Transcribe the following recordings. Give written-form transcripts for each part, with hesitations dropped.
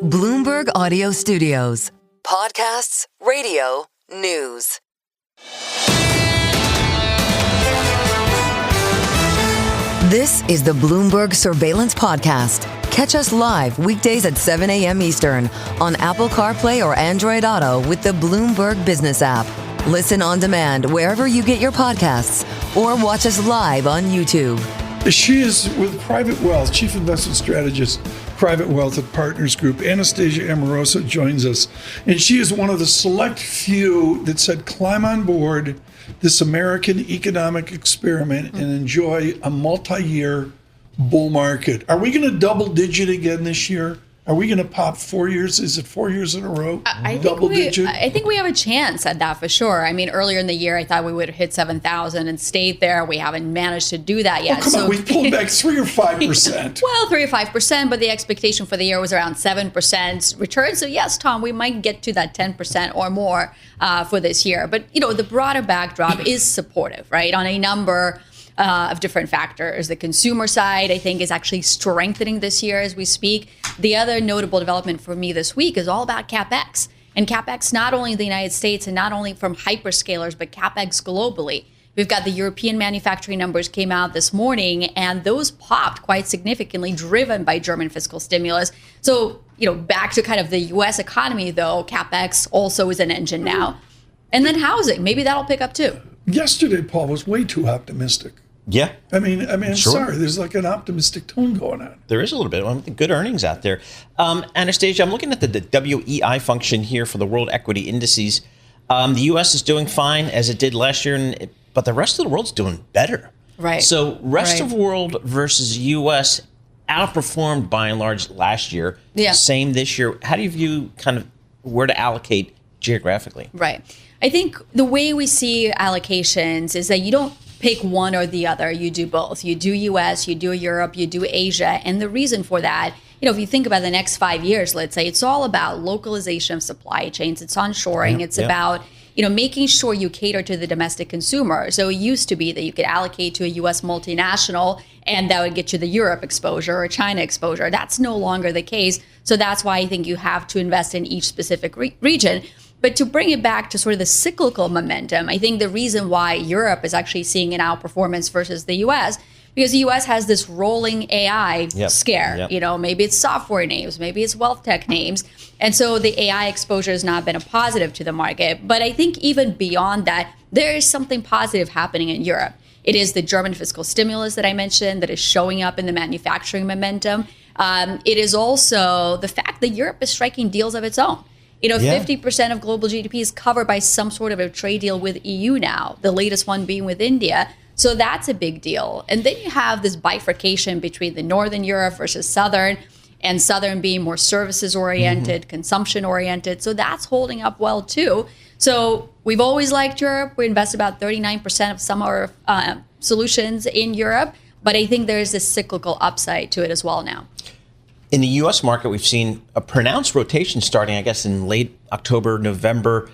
Bloomberg Audio Studios. Podcasts, radio, news. This is the Bloomberg Surveillance Podcast. Catch us live weekdays at 7 a.m. Eastern on Apple CarPlay or Android Auto with the Bloomberg Business app. Listen on demand wherever you get your podcasts or watch us live on YouTube. She is with Private Wealth, Chief Investment Strategist, Private Wealth at Partners Group. Anastasia Amoroso joins us, and she is one of the select few that said climb on board this American economic experiment and enjoy a multi-year bull market. Are we going to double digit again this year? Are we going to pop 4 years? Is it 4 years in a row? Double digit? I think we have a chance at that for sure. I mean, earlier in the year, I thought we would have hit 7,000 and stayed there. We haven't managed to do that yet. Oh, come on. We pulled back 3 or 5%. Well, 3 or 5%, but the expectation for the year was around 7% return. So yes, Tom, we might get to that 10% or more for this year. But, you know, the broader backdrop is supportive, right, on a number of different factors. The consumer side, I think, is actually strengthening this year as we speak. The other notable development for me this week is all about CapEx. And CapEx not only in the United States and not only from hyperscalers, but CapEx globally. We've got the European manufacturing numbers came out this morning, and those popped quite significantly, driven by German fiscal stimulus. So, you know, back to kind of the U.S. economy, though, CapEx also is an engine now. And then housing, maybe that'll pick up too. Yesterday, Paul was way too optimistic. Yeah. I mean, I'm Sure. sorry. There's like an optimistic tone going on. There is a little bit. Good earnings out there. Anastasia, I'm looking at the WEI function here for the world equity indices. The U.S. is doing fine, as it did last year, but the rest of the world's doing better. Right. So rest of world versus U.S. outperformed by and large last year. Yeah. Same this year. How do you view kind of where to allocate geographically? Right. I think the way we see allocations is that you don't pick one or the other. You do both. You do U.S., you do Europe, you do Asia. And the reason for that, you know, if you think about the next 5 years, let's say, it's all about localization of supply chains. It's onshoring. It's about, you know, making sure you cater to the domestic consumer. So it used to be that you could allocate to a U.S. multinational and that would get you the Europe exposure or China exposure. That's no longer the case. So that's why I think you have to invest in each specific region. But to bring it back to sort of the cyclical momentum, I think the reason why Europe is actually seeing an outperformance versus the U.S., because the U.S. has this rolling AI scare. You know, maybe it's software names, maybe it's wealth tech names. And so the AI exposure has not been a positive to the market. But I think even beyond that, there is something positive happening in Europe. It is the German fiscal stimulus that I mentioned that is showing up in the manufacturing momentum. It is also the fact that Europe is striking deals of its own. You know, 50% of global GDP is covered by some sort of a trade deal with EU now, the latest one being with India. So that's a big deal. And then you have this bifurcation between the Northern Europe versus Southern, and Southern being more services oriented, consumption oriented. So that's holding up well, too. So we've always liked Europe. We invest about 39% of some of our solutions in Europe. But I think there's this cyclical upside to it as well now. In the U.S. market, we've seen a pronounced rotation starting, I guess, in late October, November.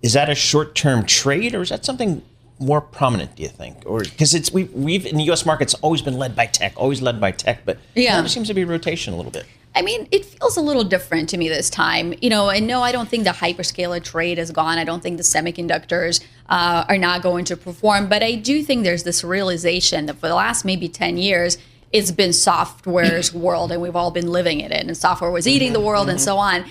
Is that a short-term trade, or is that something more prominent, do you think? Or because we've in the U.S. market, it's always been led by tech, but there seems to be rotation a little bit. I mean, it feels a little different to me this time, you know, and no, I don't think the hyperscaler trade is gone. I don't think the semiconductors are not going to perform, but I do think there's this realization that for the last maybe 10 years, it's been software's world, and we've all been living in it. And software was eating the world and so on.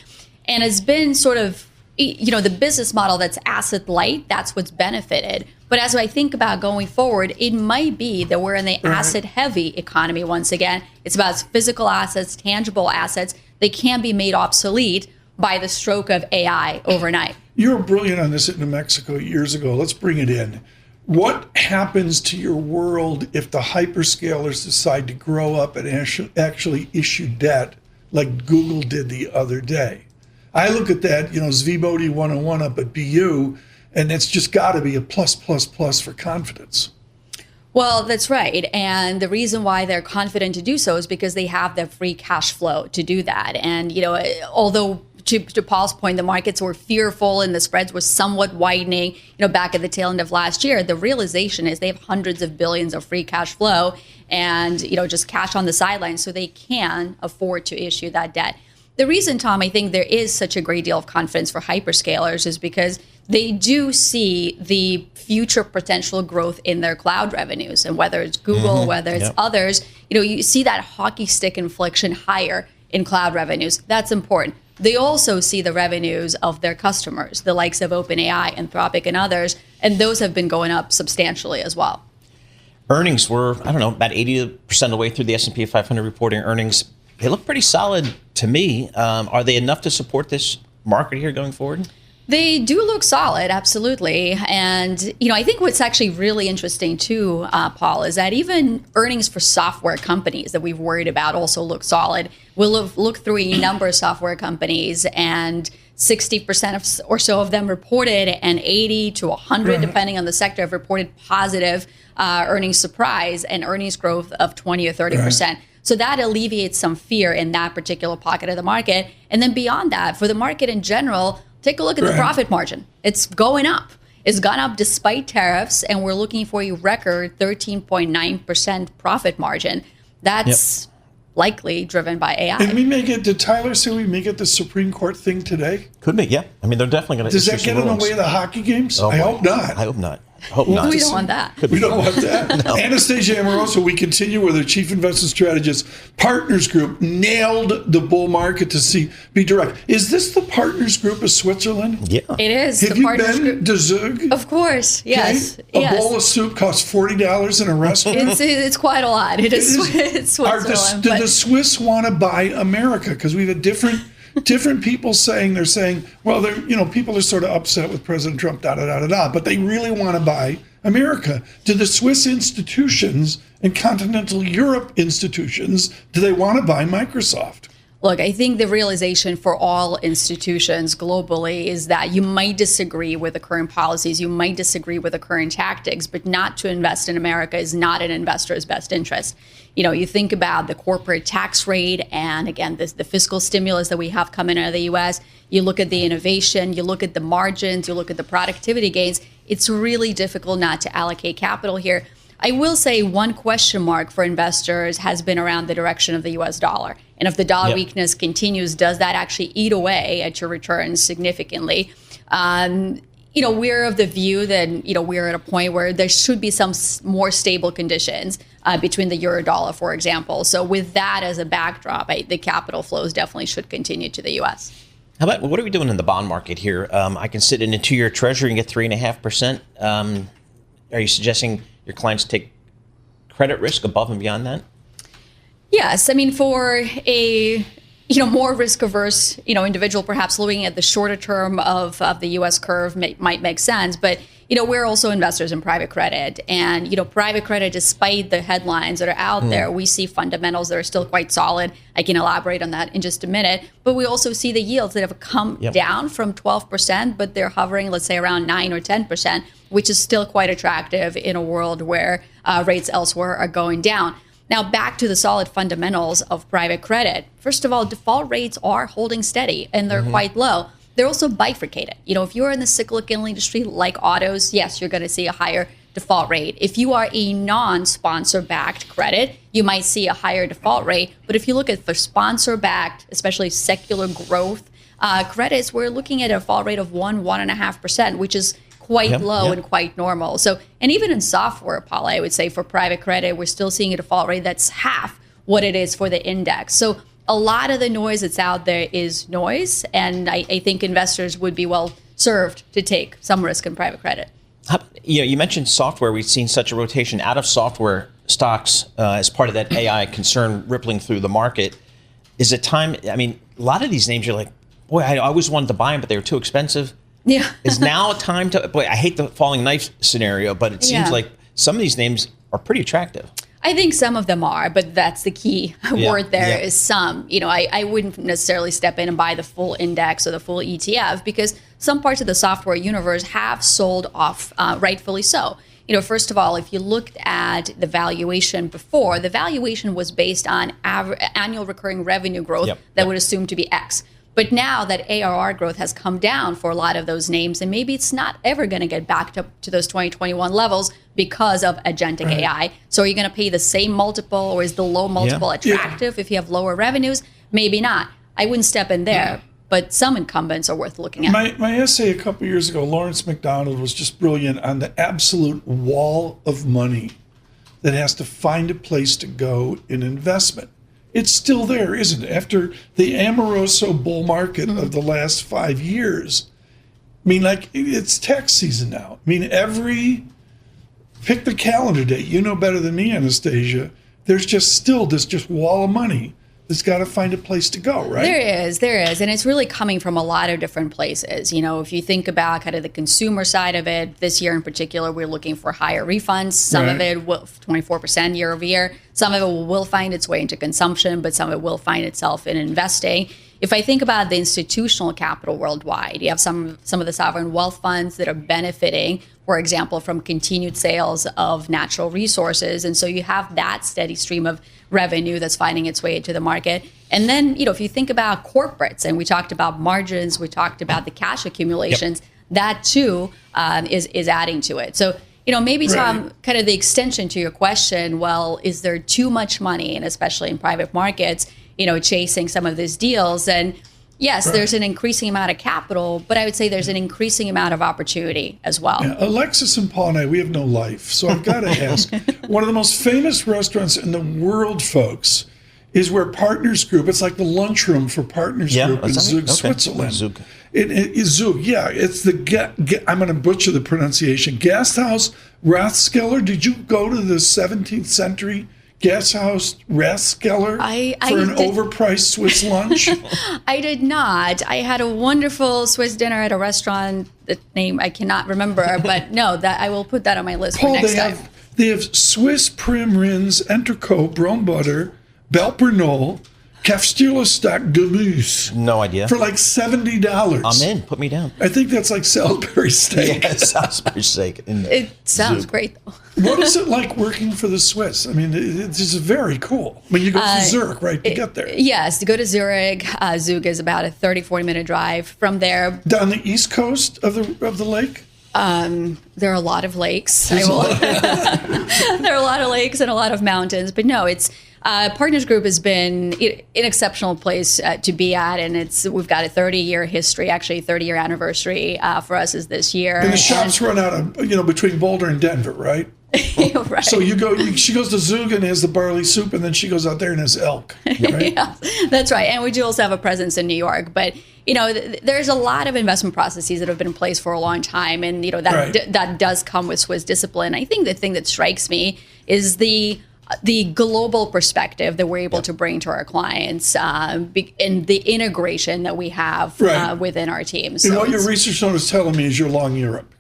And it's been sort of, you know, the business model that's asset light, that's what's benefited. But as I think about going forward, it might be that we're in the asset heavy economy once again. It's about physical assets, tangible assets. They can't be made obsolete by the stroke of AI overnight. You were brilliant on this at New Mexico years ago. Let's bring it in. What happens to your world if the hyperscalers decide to grow up and actually issue debt like Google did the other day? I look at that, you know, Zvibodi 101 up at BU, and it's just got to be a plus for confidence. Well, that's right. And the reason why they're confident to do so is because they have the free cash flow to do that. And, you know, although to Paul's point, the markets were fearful and the spreads were somewhat widening, you know, back at the tail end of last year, the realization is they have hundreds of billions of free cash flow and, you know, just cash on the sidelines, so they can afford to issue that debt. the reason, Tom, I think there is such a great deal of confidence for hyperscalers is because they do see the future potential growth in their cloud revenues. And whether it's Google, whether it's others, you see that hockey stick inflection higher in cloud revenues. That's important. They also see the revenues of their customers, the likes of OpenAI, Anthropic, and others, and those have been going up substantially as well. Earnings were, about 80% of the way through the S&P 500 reporting earnings. They look pretty solid to me. Are they enough to support this market here going forward? They do look solid, absolutely. And, I think what's actually really interesting too, Paul, is that even earnings for software companies that we've worried about also look solid. We'll look through a number of software companies, and 60% or so of them reported, and 80 to 100, depending on the sector, have reported positive earnings surprise and earnings growth of 20 or 30%. So that alleviates some fear in that particular pocket of the market. And then beyond that, for the market in general, take a look at the profit margin. It's going up. It's gone up despite tariffs, and we're looking for a record 13.9% profit margin. That's likely driven by AI. And we may get, did Tyler say we may get the Supreme Court thing today? Could be, yeah. I mean, they're definitely going to. Does that get in the way of the hockey games? I hope not. I hope not. Hope not. We don't want that. We don't want that. No. Anastasia Amoroso, we continue with our Chief Investment Strategist. Partners Group nailed the bull market to be direct. Is this the Partners Group of Switzerland? Yeah. It is. Have the you Partners been Group. to Zug? Of course, yes. Okay. A bowl of soup costs $40 in a restaurant? It's quite a lot. It's Switzerland. Do the Swiss want to buy America? Because we have different people saying, well, people are sort of upset with President Trump, but they really want to buy America. Do the Swiss institutions and continental Europe institutions, do they want to buy Microsoft? Look, I think the realization for all institutions globally is that you might disagree with the current policies, you might disagree with the current tactics, but not to invest in America is not in investor's best interest. You think about the corporate tax rate and, again, the fiscal stimulus that we have coming out of the U.S., you look at the innovation, you look at the margins, you look at the productivity gains, it's really difficult not to allocate capital here. I will say one question mark for investors has been around the direction of the U.S. dollar. And if the dollar weakness continues, does that actually eat away at your returns significantly? We're of the view that, we're at a point where there should be some more stable conditions between the euro dollar, for example. So with that as a backdrop, the capital flows definitely should continue to the U.S. What are we doing in the bond market here? I can sit in a 2-year treasury and get 3.5%. Are you suggesting your clients take credit risk above and beyond that? Yes. I mean, for a more risk-averse, individual, perhaps looking at the shorter term of the U.S. curve might make sense. But, we're also investors in private credit. And, private credit, despite the headlines that are out there, we see fundamentals that are still quite solid. I can elaborate on that in just a minute. But we also see the yields that have come down from 12%, but they're hovering, let's say, around 9 or 10%, which is still quite attractive in a world where rates elsewhere are going down. Now, back to the solid fundamentals of private credit. First of all, default rates are holding steady, and they're quite low. They're also bifurcated. If you're in the cyclical industry like autos, yes, you're going to see a higher default rate. If you are a non-sponsor-backed credit, you might see a higher default rate. But if you look at the sponsor-backed, especially secular growth credits, we're looking at a default rate of 1.5%, which is quite low and quite normal. So, and even in software, Paul, I would say for private credit, we're still seeing a default rate that's half what it is for the index. So a lot of the noise that's out there is noise. And I think investors would be well served to take some risk in private credit. You mentioned software. We've seen such a rotation out of software stocks as part of that AI concern rippling through the market. Is it time? I mean, a lot of these names, you're like, boy, I always wanted to buy them, but they were too expensive. Yeah. Is now a time to, boy, I hate the falling knife scenario, but it seems like some of these names are pretty attractive. I think some of them are, but that's the key word there is some. I wouldn't necessarily step in and buy the full index or the full ETF because some parts of the software universe have sold off, rightfully so. First of all, if you looked at the valuation before, the valuation was based on annual recurring revenue growth that would assume to be X. But now that ARR growth has come down for a lot of those names, and maybe it's not ever going to get back to those 2021 levels because of agentic AI. So are you going to pay the same multiple, or is the low multiple attractive if you have lower revenues? Maybe not. I wouldn't step in there. But some incumbents are worth looking at. My essay a couple years ago, Lawrence McDonald, was just brilliant on the absolute wall of money that has to find a place to go in investment. It's still there, isn't it? After the Amoroso bull market of the last 5 years, I mean, like, it's tax season now. I mean, pick the calendar date. You know better than me, Anastasia. There's just still this just wall of money. It's got to find a place to go, right? There is. And it's really coming from a lot of different places. You know, if you think about kind of the consumer side of it, this year in particular, we're looking for higher refunds. Some of it will 24% year over year. Some of it will find its way into consumption, but some of it will find itself in investing. If I think about the institutional capital worldwide, you have some of the sovereign wealth funds that are benefiting, for example, from continued sales of natural resources. And so you have that steady stream of revenue that's finding its way into the market. And then, you know, if you think about corporates, and we talked about margins, we talked about the cash accumulations, that too is adding to it. So, you know, maybe Tom, kind of the extension to your question, well, is there too much money, and especially in private markets, you know, chasing some of these deals? And yes, there's an increasing amount of capital, but I would say there's an increasing amount of opportunity as well. Yeah, Alexis and Paul and I, we have no life. So I've got to ask, one of the most famous restaurants in the world, folks, is where Partners Group, it's like the lunchroom for Partners Group in Zug, Switzerland. Zug. It is Zug, yeah. It's I'm going to butcher the pronunciation, Gasthaus Rathskeller. Did you go to the 17th century Gasthaus Rathskeller for an overpriced Swiss lunch? I did not. I had a wonderful Swiss dinner at a restaurant. The name I cannot remember, but no, that I will put that on my list for next time. They have Swiss prim rins, entrecôte, brown butter, Belpernol, Kefstierlestock Gemüse. No idea. For like $70. I'm in. Put me down. I think that's like Salisbury steak. Yeah, Salisbury steak. It sounds great, though. What is it like working for the Swiss? I mean, it's just very cool. When you go to Zurich, right, to get there. Yes, to go to Zurich, Zug is about a 30, 40-minute drive from there. Down the east coast of the lake? There are a lot of lakes. There are a lot of lakes and a lot of mountains. But no, it's Partners Group has been an exceptional place to be at, and we've got a 30-year history. Actually, 30-year anniversary for us is this year. And the shops run out of between Boulder and Denver, right? Right. So she goes to Zug and has the barley soup, and then she goes out there and has elk. Right? Yeah, that's right. And we do also have a presence in New York. But, you know, there's a lot of investment processes that have been in place for a long time. And, you know, that does come with Swiss discipline. I think the thing that strikes me is the global perspective that we're able to bring to our clients and the integration that we have within our teams. And what your research note is telling me is you're long Europe.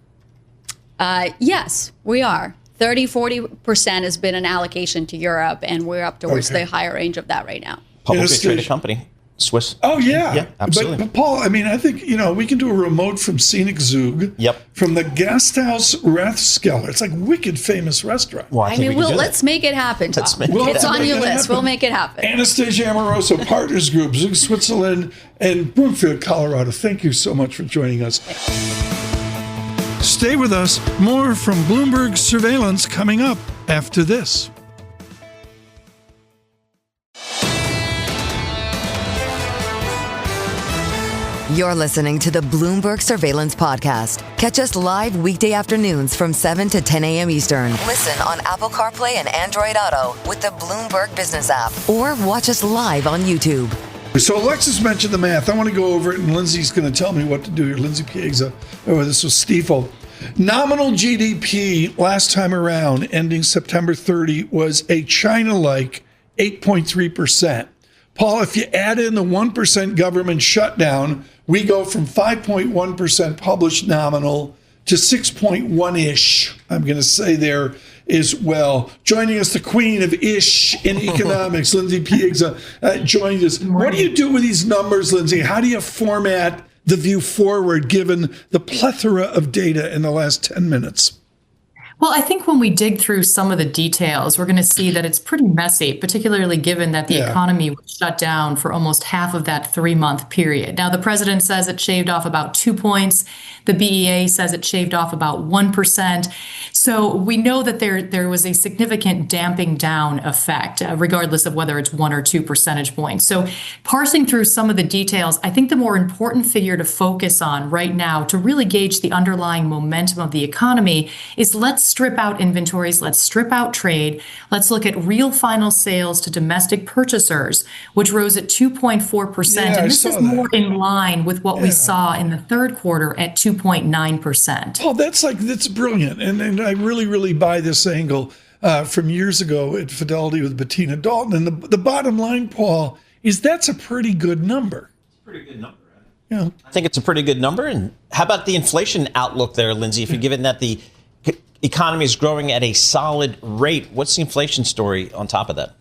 Yes, we are. 30-40% has been an allocation to Europe, and we're up towards the higher range of that right now. Publicly traded company, Swiss. Oh, yeah. Yeah, absolutely. But Paul, I mean, I think, we can do a remote from scenic Zug. Yep. From the Gasthaus Rathskeller. It's like wicked famous restaurant. Well, let's make it happen, Tom. It's on your list. We'll make it happen. Anastasia Amoroso, Partners Group, Zug, Switzerland, and Broomfield, Colorado. Thank you so much for joining us. Stay with us. More from Bloomberg Surveillance coming up after this. You're listening to the Bloomberg Surveillance Podcast. Catch us live weekday afternoons from 7 to 10 a.m. Eastern. Listen on Apple CarPlay and Android Auto with the Bloomberg Business app. Or watch us live on YouTube. So Alexis mentioned the math. I want to go over it, and Lindsey's going to tell me what to do here. Lindsey Piegza. Oh, this was Stifel. Nominal GDP last time around, ending September 30, was a China-like 8.3%. Paul, if you add in the 1% government shutdown, we go from 5.1% published nominal to 6.1-ish. I'm going to say there as well. Joining us, the queen of ish in economics, Lindsey Piegza, joined us. What do you do with these numbers, Lindsey? How do you format the view forward given the plethora of data in the last 10 minutes? Well, I think when we dig through some of the details, we're going to see that it's pretty messy, particularly given that the economy was shut down for almost half of that 3-month period. Now, the president says it shaved off about 2 points. The BEA says it shaved off about 1%. So we know that there was a significant damping down effect, regardless of whether it's 1 or 2 percentage points. So parsing through some of the details, I think the more important figure to focus on right now to really gauge the underlying momentum of the economy is let's strip out inventories, let's strip out trade, let's look at real final sales to domestic purchasers, which rose at 2.4%. And this is more in line with what we saw in the third quarter at 2.9%. Oh, that's brilliant. And I really, really buy this angle from years ago at Fidelity with Bettina Dalton. And the bottom line, Paul, is that's a pretty good number. Pretty good number, right? Yeah. I think it's a pretty good number. And how about the inflation outlook there, Lindsey? If you're given that the economy is growing at a solid rate, what's the inflation story on top of that?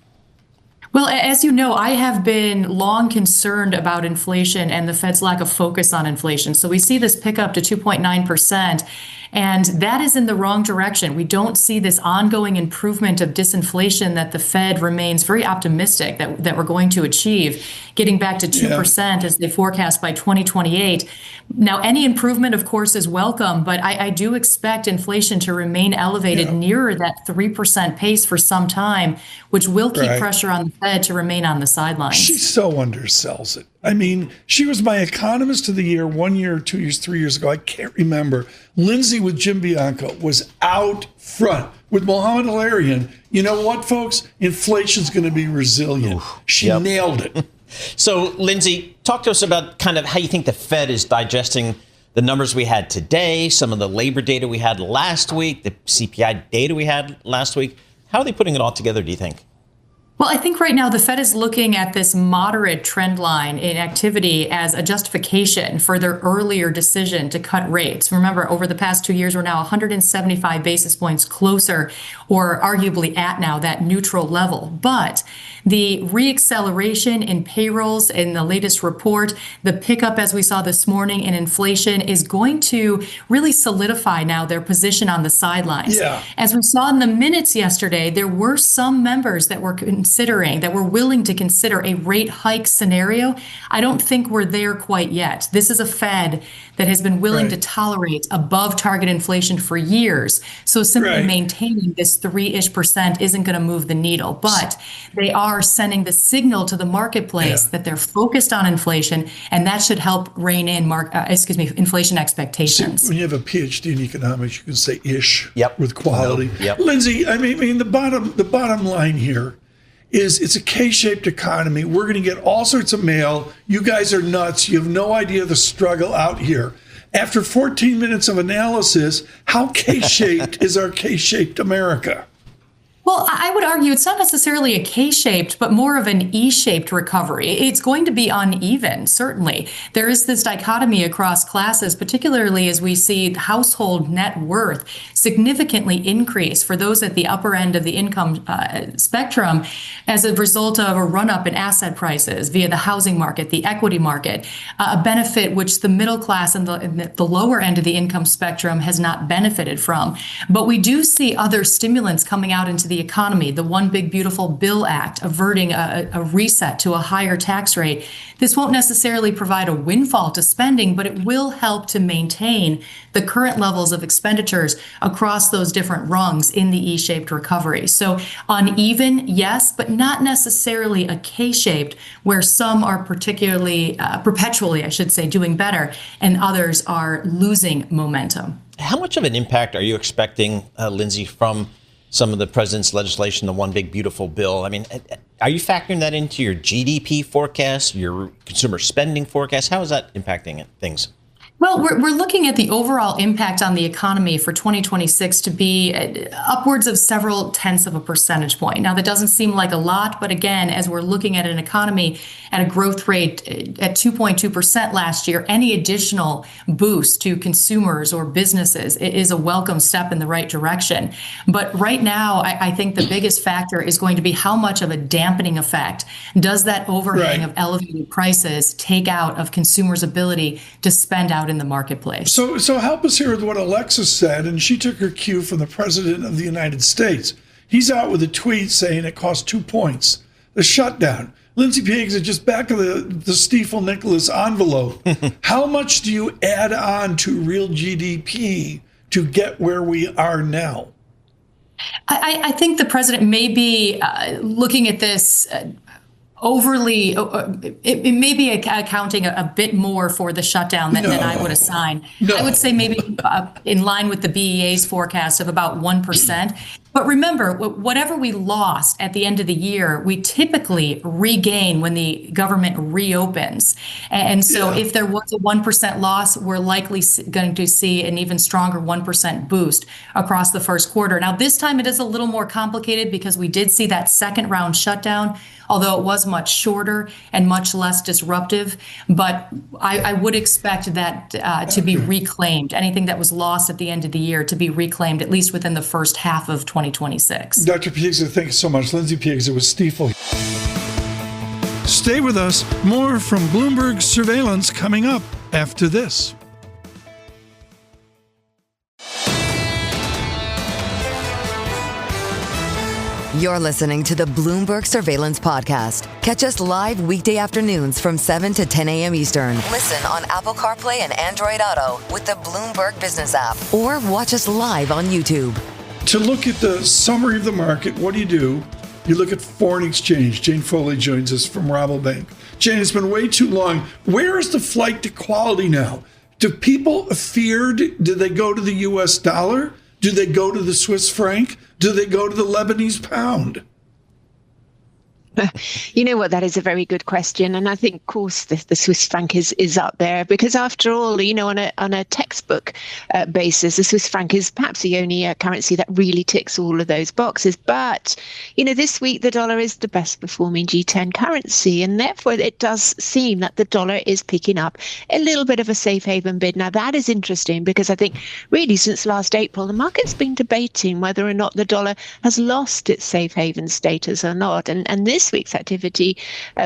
Well, as you know, I have been long concerned about inflation and the Fed's lack of focus on inflation. So we see this pick up to 2.9%. And that is in the wrong direction. We don't see this ongoing improvement of disinflation that the Fed remains very optimistic that we're going to achieve, getting back to 2% as they forecast by 2028. Now, any improvement, of course, is welcome, but I do expect inflation to remain elevated nearer that 3% pace for some time, which will keep pressure on the Fed to remain on the sidelines. She so undersells it. I mean, she was my economist of the year 1 year, 2 years, 3 years ago. I can't remember. Lindsey with Jim Bianco was out front with Mohamed El-Erian. You know what, folks? Inflation's going to be resilient. She nailed it. So, Lindsey, talk to us about kind of how you think the Fed is digesting the numbers we had today, some of the labor data we had last week, the CPI data we had last week. How are they putting it all together, do you think? Well, I think right now the Fed is looking at this moderate trend line in activity as a justification for their earlier decision to cut rates. Remember, over the past 2 years, we're now 175 basis points closer, or arguably at now that neutral level. But the reacceleration in payrolls in the latest report, the pickup as we saw this morning in inflation is going to really solidify now their position on the sidelines. As we saw in the minutes yesterday, there were some members that were willing to consider a rate hike scenario. I don't think we're there quite yet. This is a Fed that has been willing to tolerate above target inflation for years. So simply maintaining this 3-ish% isn't going to move the needle. But they are sending the signal to the marketplace that they're focused on inflation, and that should help rein in inflation expectations. See, when you have a PhD in economics, you can say ish with quality. Yep. Lindsey, I mean, the bottom line here is it's a K-shaped economy. We're going to get all sorts of mail. You guys are nuts. You have no idea the struggle out here. After 14 minutes of analysis, how K-shaped is our K-shaped America? Well, I would argue it's not necessarily a K-shaped, but more of an E-shaped recovery. It's going to be uneven, certainly. There is this dichotomy across classes, particularly as we see household net worth significantly increase for those at the upper end of the income spectrum as a result of a run-up in asset prices via the housing market, the equity market, a benefit which the middle class and the lower end of the income spectrum has not benefited from. But we do see other stimulants coming out into the economy, the One Big Beautiful Bill Act, averting a reset to a higher tax rate. This won't necessarily provide a windfall to spending, but it will help to maintain the current levels of expenditures across those different rungs in the E-shaped recovery. So uneven, yes, but not necessarily a K-shaped, where some are perpetually, doing better, and others are losing momentum. How much of an impact are you expecting, Lindsey, from some of the president's legislation, the One Big Beautiful Bill? I mean, are you factoring that into your GDP forecast, your consumer spending forecast? How is that impacting things? Well, we're looking at the overall impact on the economy for 2026 to be upwards of several tenths of a percentage point. Now, that doesn't seem like a lot, but again, as we're looking at an economy at a growth rate at 2.2% last year, any additional boost to consumers or businesses is a welcome step in the right direction. But right now, I think the biggest factor is going to be how much of a dampening effect does that overhang of elevated prices take out of consumers' ability to spend out out in the marketplace. So help us here with what Alexis said, and she took her cue from the President of the United States. He's out with a tweet saying it cost 2 points. The shutdown. Lindsey Piegza, just back of the Stifel Nicholas envelope. How much do you add on to real GDP to get where we are now? I think the president may be looking at this overly, it may be accounting a bit more for the shutdown than I would assign. No. I would say maybe in line with the BEA's forecast of about 1%. But remember, whatever we lost at the end of the year, we typically regain when the government reopens. And so if there was a 1% loss, we're likely going to see an even stronger 1% boost across the first quarter. Now, this time it is a little more complicated because we did see that second round shutdown, although it was much shorter and much less disruptive. But I would expect that to be reclaimed, anything that was lost at the end of the year to be reclaimed, at least within the first half of 2026. Dr. Piegza, thank you so much. Lindsey Piegza with Stifel. Stay with us. More from Bloomberg Surveillance coming up after this. You're listening to the Bloomberg Surveillance Podcast. Catch us live weekday afternoons from 7 to 10 a.m. Eastern. Listen on Apple CarPlay and Android Auto with the Bloomberg Business app. Or watch us live on YouTube. To look at the summary of the market, what do? You look at foreign exchange. Jane Foley joins us from Rabobank. Jane, it's been way too long. Where is the flight to quality now? Do people fear? Do they go to the U.S. dollar? Do they go to the Swiss franc? Do they go to the Lebanese pound? You know what, that is a very good question. And I think, of course, the Swiss franc is up there because after all, on a textbook basis, the Swiss franc is perhaps the only currency that really ticks all of those boxes. But, this week, the dollar is the best performing G10 currency. And therefore, it does seem that the dollar is picking up a little bit of a safe haven bid. Now, that is interesting because I think really since last April, the market's been debating whether or not the dollar has lost its safe haven status or not. And this week's activity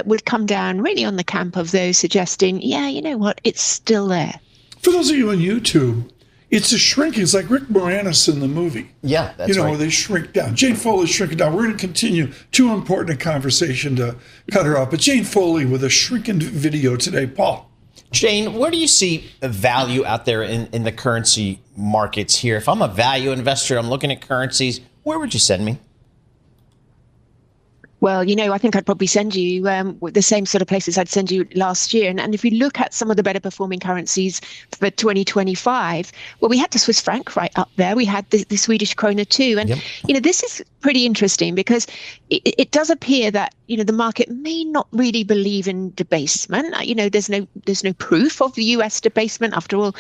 would come down really on the camp of those suggesting, you know what, it's still there. For those of you on YouTube, it's a shrinking. It's like Rick Moranis in the movie. Yeah, that's right. They shrink down. Jane Foley's shrinking down. We're going to continue. Too important a conversation to cut her off. But Jane Foley with a shrinking video today. Paul. Jane, where do you see value out there in the currency markets here? If I'm a value investor, I'm looking at currencies, where would you send me? Well, I think I'd probably send you the same sort of places I'd send you last year. And if you look at some of the better performing currencies for 2025, well, we had the Swiss franc right up there. We had the Swedish krona too. And, this is pretty interesting because it does appear that, the market may not really believe in debasement. There's no proof of the US debasement. After all,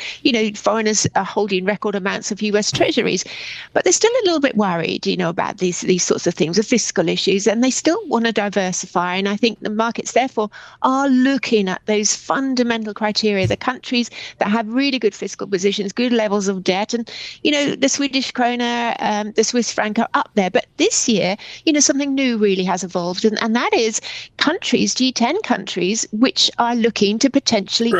foreigners are holding record amounts of US treasuries, but they're still a little bit worried, about these sorts of things, the fiscal issues, and they still want to diversify. And I think the markets therefore are looking at those fundamental criteria, the countries that have really good fiscal positions, good levels of debt. And, the Swedish krona, the Swiss franc are up there. But this year, something new really has evolved. And that is countries, G10 countries, which are looking to potentially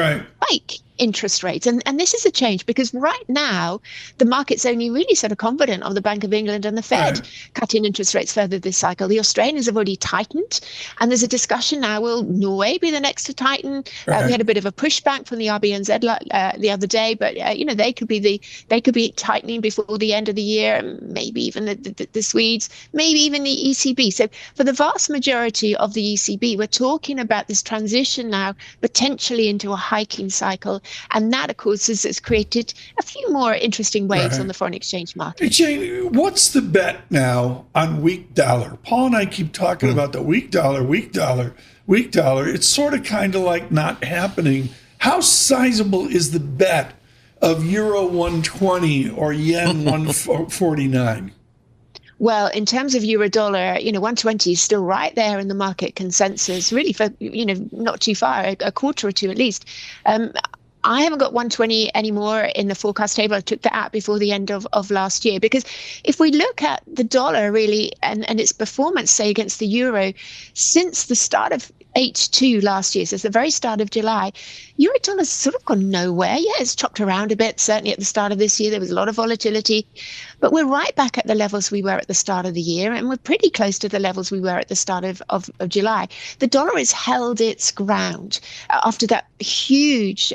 hike interest rates. And this is a change because right now, the market's only really sort of confident of the Bank of England and the Fed cutting interest rates further this cycle. The Australians have already tightened. And there's a discussion now, will Norway be the next to tighten? We had a bit of a pushback from the RBNZ the other day, but, they could be tightening before the end of the year, and maybe even the Swedes, maybe even the ECB. So for the vast majority of the ECB, we're talking about this transition now potentially into a hiking cycle. And that, of course, has created a few more interesting waves on the foreign exchange market. Hey, Jane, what's the bet now on weak dollar? Paul and I keep talking about the weak dollar. It's sort of kind of like not happening. How sizable is the bet of Euro 120 or Yen 149? Well, in terms of euro dollar, 120 is still right there in the market consensus, really for, not too far, a quarter or two at least. I haven't got 120 anymore in the forecast table. I took that out before the end of last year, because if we look at the dollar really and its performance, say, against the euro, since the start of 8.2 last year, so it's the very start of July. Euro dollar's sort of gone nowhere. Yeah, it's chopped around a bit. Certainly at the start of this year, there was a lot of volatility, but we're right back at the levels we were at the start of the year, and we're pretty close to the levels we were at the start of July. The dollar has held its ground after that huge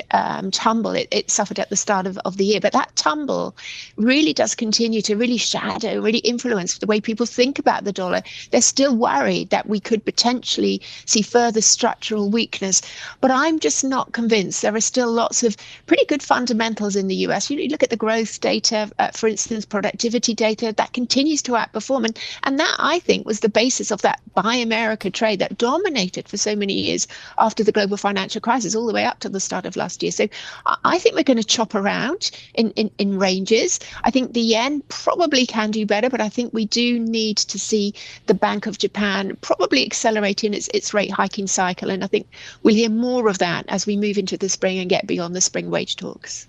tumble it suffered at the start of the year. But that tumble really does continue to really shadow, really influence the way people think about the dollar. They're still worried that we could potentially see further structural weakness. But I'm just not convinced. There are still lots of pretty good fundamentals in the US. You look at the growth data, for instance, productivity data, that continues to outperform. And that, I think, was the basis of that Buy America trade that dominated for so many years after the global financial crisis, all the way up to the start of last year. So I think we're going to chop around in ranges. I think the yen probably can do better, but I think we do need to see the Bank of Japan probably accelerating its rate hiking cycle. And I think we'll hear more of that as we move into the spring and get beyond the spring wage talks.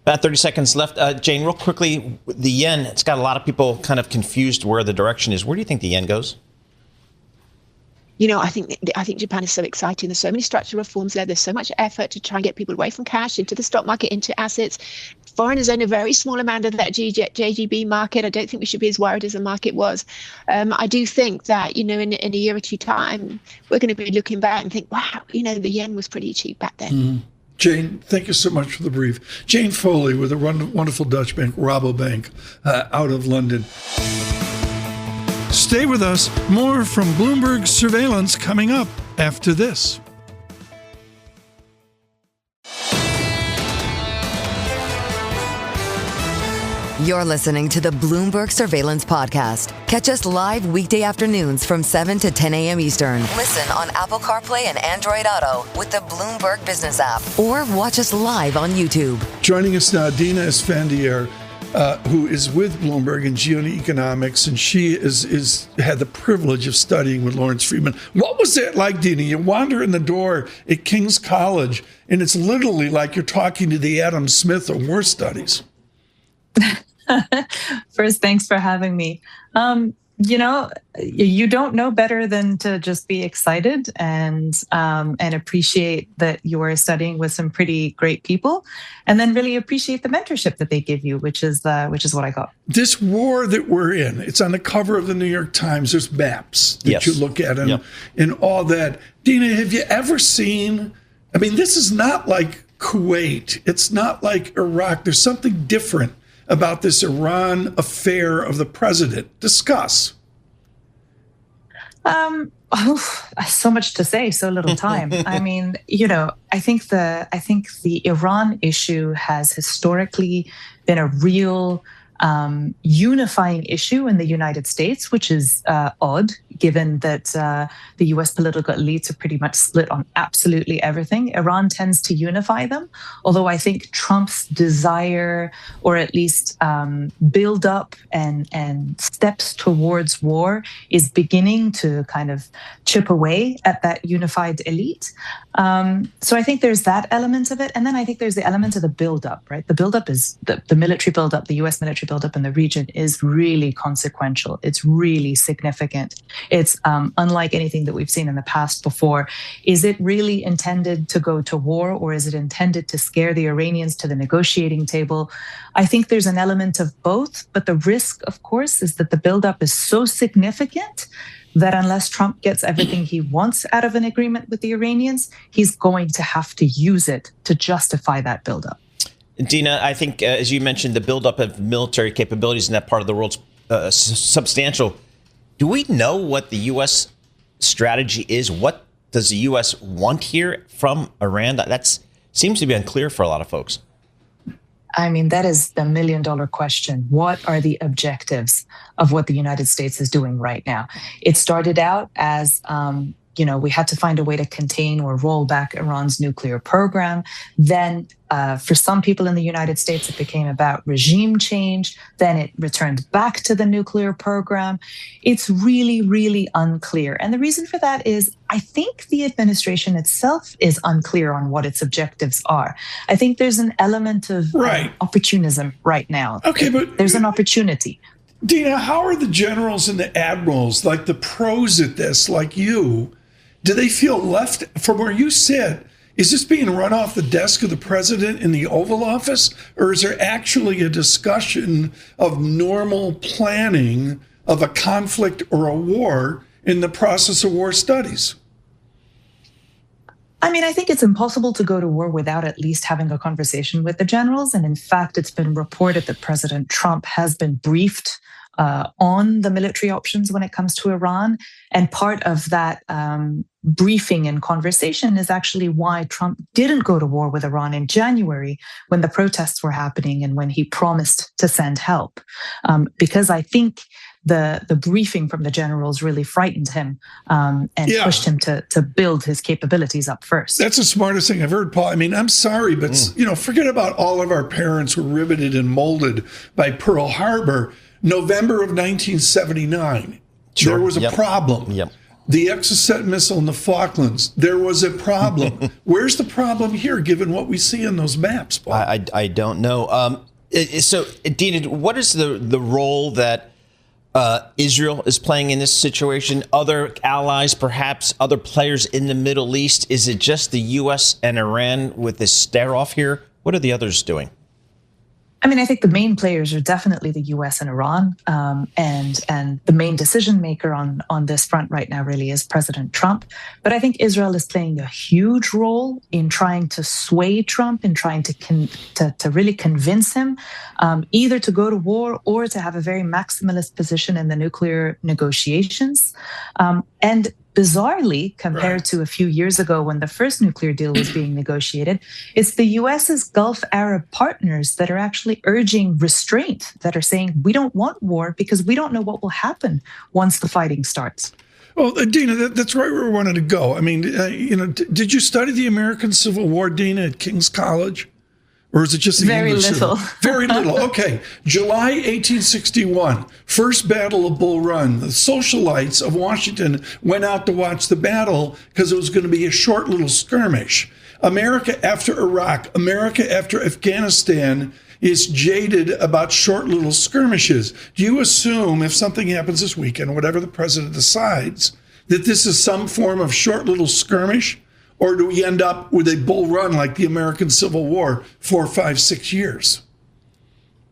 About 30 seconds left. Jane, real quickly, the yen, it's got a lot of people kind of confused where the direction is. Where do you think the yen goes? I think Japan is so exciting. There's so many structural reforms there. There's so much effort to try and get people away from cash into the stock market, into assets. Foreigners own a very small amount of that JGB market. I don't think we should be as worried as the market was. I do think that, in a year or two time, we're going to be looking back and think, wow, the yen was pretty cheap back then. Mm-hmm. Jane, thank you so much for the brief. Jane Foley with a wonderful Dutch bank, Rabobank, out of London. Stay with us. More from Bloomberg Surveillance coming up after this. You're listening to the Bloomberg Surveillance Podcast. Catch us live weekday afternoons from 7 to 10 a.m. Eastern. Listen on Apple CarPlay and Android Auto with the Bloomberg Business app. Or watch us live on YouTube. Joining us now, Dina Esfandiary, who is with Bloomberg in Geoeconomics, and she is had the privilege of studying with Lawrence Friedman. What was that like, Dina? You wander in the door at King's College, and it's literally like you're talking to the Adam Smith of war studies. First, thanks for having me. You don't know better than to just be excited and appreciate that you are studying with some pretty great people, and then really appreciate the mentorship that they give you, which is what I got. This war that we're in, it's on the cover of the New York Times. There's maps that you look at and all that. Dina, have you ever seen? I mean, this is not like Kuwait. It's not like Iraq. There's something different about this Iran affair of the president. Discuss. So much to say, so little time. I mean, I think the Iran issue has historically been a real unifying issue in the United States, which is odd, given that the US political elites are pretty much split on absolutely everything. Iran tends to unify them, although I think Trump's desire, or at least build up and steps towards war, is beginning to kind of chip away at that unified elite. So I think there's that element of it. And then I think there's the element of the buildup, right? The buildup is the military buildup, the US military buildup in the region is really consequential. It's really significant. It's unlike anything that we've seen in the past before. Is it really intended to go to war, or is it intended to scare the Iranians to the negotiating table? I think there's an element of both, but the risk, of course, is that the buildup is so significant that unless Trump gets everything he wants out of an agreement with the Iranians, he's going to have to use it to justify that buildup. Dina, I think, as you mentioned, the buildup of military capabilities in that part of the world's substantial. Do we know what the U.S. strategy is? What does the U.S. want here from Iran? That seems to be unclear for a lot of folks. I mean, that is the million-dollar question. What are the objectives of what the United States is doing right now? It started out as we had to find a way to contain or roll back Iran's nuclear program. Then for some people in the United States, it became about regime change. Then it returned back to the nuclear program. It's really, really unclear. And the reason for that is I think the administration itself is unclear on what its objectives are. I think there's an element of opportunism right now. Okay, but there's an opportunity. Dina, how are the generals and the admirals, like the pros at this, like you, Do they feel left from where you sit? Is this being run off the desk of the president in the Oval Office? Or is there actually a discussion of normal planning of a conflict or a war in the process of war studies? I mean, I think it's impossible to go to war without at least having a conversation with the generals. And in fact, it's been reported that President Trump has been briefed on the military options when it comes to Iran. And part of that briefing and conversation is actually why Trump didn't go to war with Iran in January when the protests were happening and when he promised to send help. Because I think the briefing from the generals really frightened him and pushed him to build his capabilities up first. That's the smartest thing I've heard, Paul. I mean, I'm sorry, but forget about all of our parents were riveted and molded by Pearl Harbor. November of 1979, there was a problem. The Exocet missile in the Falklands, there was a problem. Where's the problem here, given what we see in those maps, Paul? I don't know. So, Dina, what is the role that Israel is playing in this situation? Other allies, perhaps other players in the Middle East? Is it just the U.S. and Iran with this stare-off here? What are the others doing? I mean, I think the main players are definitely the U.S. and Iran, and the main decision maker on this front right now really is President Trump. But I think Israel is playing a huge role in trying to sway Trump and trying to really convince him either to go to war or to have a very maximalist position in the nuclear negotiations. And bizarrely, compared to a few years ago when the first nuclear deal was being negotiated, it's the US's Gulf Arab partners that are actually urging restraint, that are saying, we don't want war because we don't know what will happen once the fighting starts. Well, Dina, that's right where we wanted to go. I mean, did you study the American Civil War, Dina, at King's College? Or is it just the Very English little. Very little. Okay. July 1861, first battle of Bull Run. The socialites of Washington went out to watch the battle because it was going to be a short little skirmish. America after Iraq, America after Afghanistan is jaded about short little skirmishes. Do you assume if something happens this weekend, whatever the president decides, that this is some form of short little skirmish? Or do we end up with a bull run like the American Civil War, 4, 5, 6 years?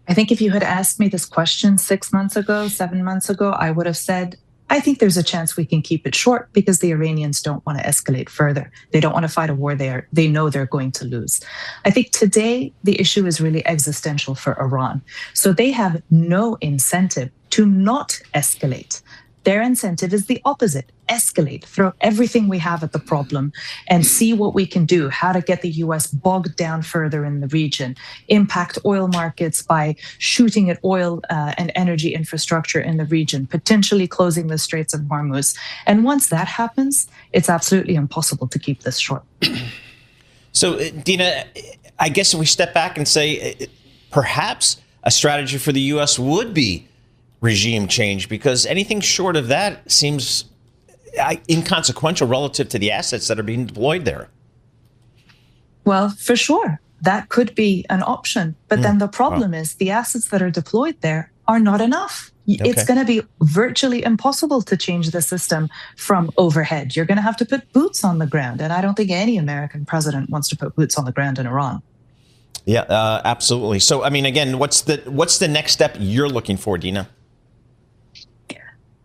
I think if you had asked me this question 6 months ago, 7 months ago, I would have said, I think there's a chance we can keep it short because the Iranians don't want to escalate further. They don't want to fight a war there. They know they're going to lose. I think today the issue is really existential for Iran. So they have no incentive to not escalate. Their incentive is the opposite. Escalate, throw everything we have at the problem and see what we can do, how to get the US bogged down further in the region, impact oil markets by shooting at oil and energy infrastructure in the region, potentially closing the Straits of Hormuz. And once that happens, it's absolutely impossible to keep this short. So, Dina, I guess if we step back and say perhaps a strategy for the US would be regime change, because anything short of that seems inconsequential relative to the assets that are being deployed there. Well, for sure, that could be an option. But then the problem is the assets that are deployed there are not enough. Okay. It's going to be virtually impossible to change the system from overhead. You're going to have to put boots on the ground. And I don't think any American president wants to put boots on the ground in Iran. Yeah, absolutely. So, I mean, again, what's the next step you're looking for, Dina?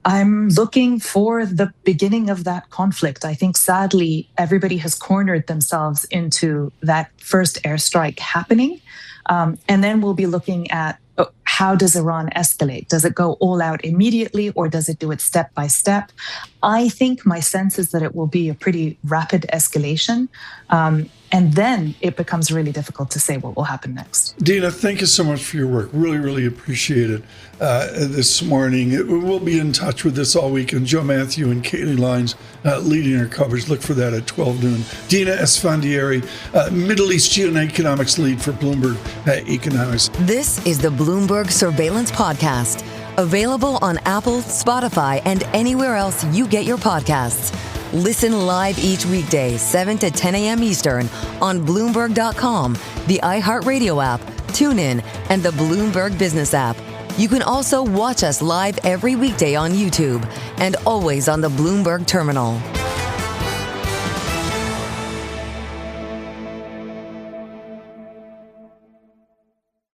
I'm looking for the beginning of that conflict. I think, sadly, everybody has cornered themselves into that first airstrike happening. And then we'll be looking at how does Iran escalate? Does it go all out immediately, or does it do it step by step? I think my sense is that it will be a pretty rapid escalation. And then it becomes really difficult to say what will happen next. Dina, thank you so much for your work. Really, really appreciate it this morning. We'll be in touch with this all week. And Joe Matthew and Kaylee Lines leading our coverage. Look for that at 12 noon. Dina Esfandiary, Middle East Geoeconomics Lead for Bloomberg Economics. This is the Bloomberg Surveillance Podcast. Available on Apple, Spotify, and anywhere else you get your podcasts. Listen live each weekday, 7 to 10 a.m. Eastern on Bloomberg.com, the iHeartRadio app, TuneIn, and the Bloomberg Business app. You can also watch us live every weekday on YouTube and always on the Bloomberg Terminal.